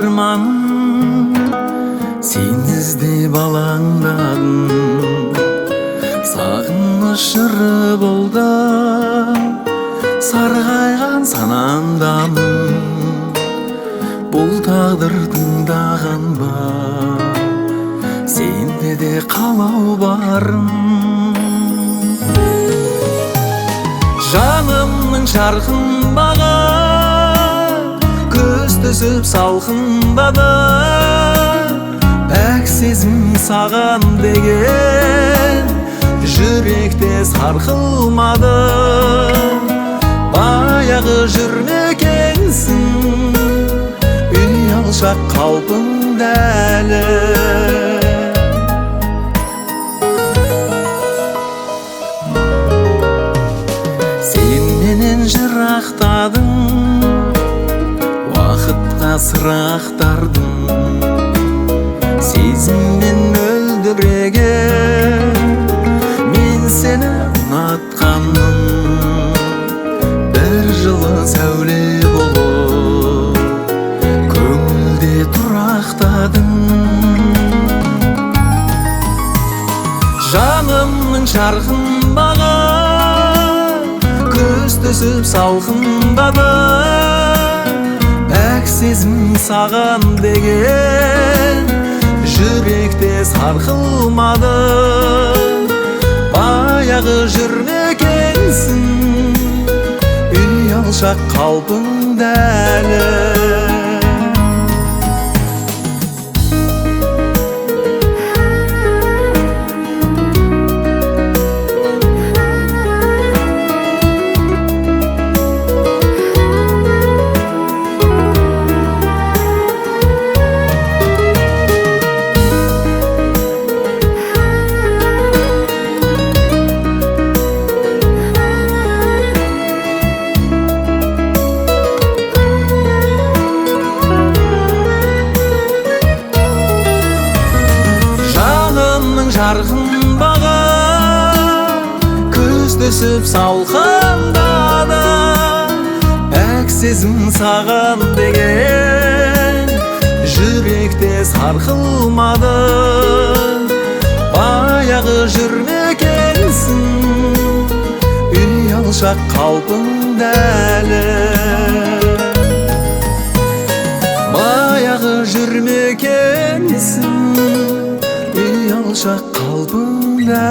арманым сен іздеп алаңдадым, сағыныш жыры болды сарғайған санамдамын. Бұл тағдыр тыңдаған ба, сенде де қалау барым. Жанымның жарқын бағы көз түсіп салқындады, пәк сезім саған деген жүректе сарқылмады. Баяғы жүрмекенсің ұялшақ қалпыңда әлі. Сен менен жырақтадың, уақытқа сырақтардың, сезіммен мөлдіреген мен сені ұнатқанмын. Бір жылы сәуле болып көңілде тұрақтадың. Жанымның жарқын бағы көз түсіп салқындады, пәк сезім саған деген жүректе сарқылмады. Баяғы жүрмекенсің ұялшақ қалпыңда әлі. Жарқын бағы көз түсіп салқындады, пәк сезім саған деген жүректе сарқылмады. Баяғы жүрмекенсің ұялшақ қалпыңда әлі. Баяғы жүрмекенсің ұялшақ қалпыңда.